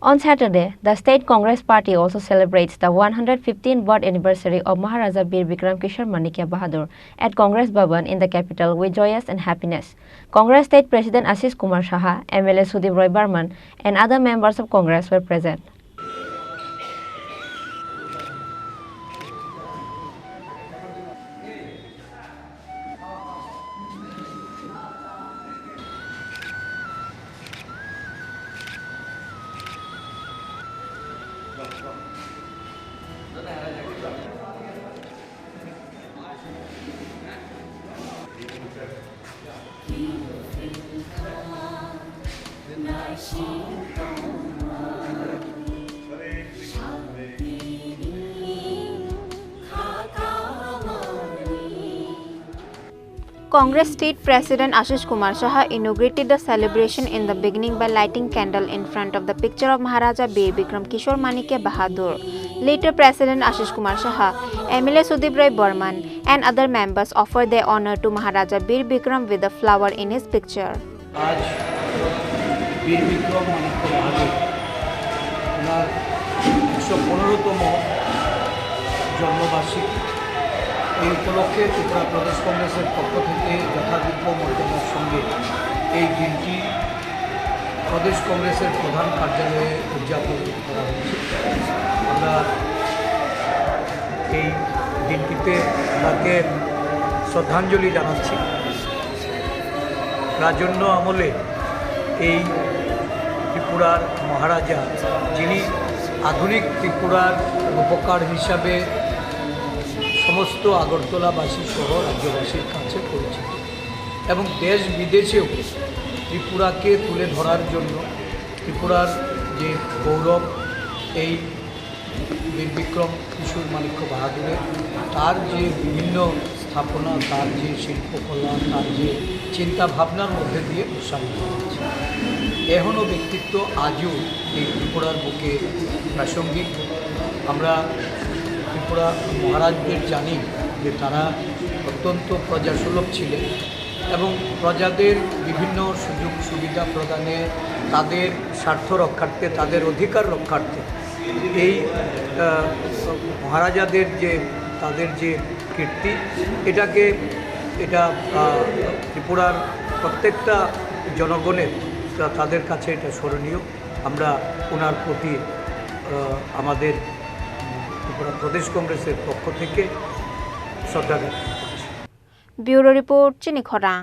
On Saturday, the State Congress Party also celebrates the 115th birth anniversary of Maharaja Bir Bikram Kishore Manikya Bahadur at Congress Bhavan in the capital with joyous and happiness. Congress State President Ashish Kumar Saha, MLA Sudip Roy Barman, and other members of Congress were present. Congress State President Ashish Kumar Saha inaugurated the celebration in the beginning by lighting candle in front of the picture of Maharaja Bir Bikram Kishore Manikya Bahadur. Later, President Ashish Kumar Saha, MLA Sudip Roy Barman, and other members offered their honor to Maharaja Bir Bikram with a flower in his picture. आज बीर विक्रम मानिक्य बाहादुर ओनार 115तम जन्मबार्षिकी এই উপলক্ষে ত্রিপুরা প্রদেশ কংগ্রেসের পক্ষ থেকে যথাযোগ্য মর্যাদার সঙ্গে এই দিনটি প্রদেশ কংগ্রেসের প্রধান কার্যালয়ে উদযাপন করা হচ্ছে। আমরা এই দিনটিতে তাকে শ্রদ্ধাঞ্জলি জানাচ্ছি। রাজন্য আমলে এই ত্রিপুরার মহারাজা, যিনি আধুনিক ত্রিপুরার রূপকার হিসাবে সমস্ত আগরতলাবাসী সহ রাজ্যবাসীর কাছে পরিচিত এবং দেশ বিদেশেও ত্রিপুরাকে তুলে ধরার জন্য ত্রিপুরার যে গৌরব এই বীর বিক্রম কিশোর মানিক্য বাহাদুরের, তার যে বিভিন্ন স্থাপনা, তার যে শিল্পকলা, তার যে চিন্তা ভাবনার মধ্যে দিয়ে প্রসারিত হচ্ছে। এখনও ব্যক্তিত্ব আজও এই ত্রিপুরার বুকে প্রাসঙ্গিক। আমরা ত্রিপুরা মহারাজদের জানি যে তারা অত্যন্ত প্রজাসুলভ ছিলেন এবং প্রজাদের বিভিন্ন সুযোগ সুবিধা প্রদানে, তাদের স্বার্থ রক্ষার্থে, তাদের অধিকার রক্ষার্থে এই মহারাজাদের যে তাদের যে কীর্তি, এটা ত্রিপুরার প্রত্যেকটা জনগণের তাদের কাছে এটা স্মরণীয়। আমরা ওনার প্রতি আমাদের ত্রিপুরা প্রদেশ কংগ্রেসের পক্ষ থেকে শ্রদ্ধা জ্ঞাপন করছি। ব্যুরো রিপোর্ট, চিনি খরাং।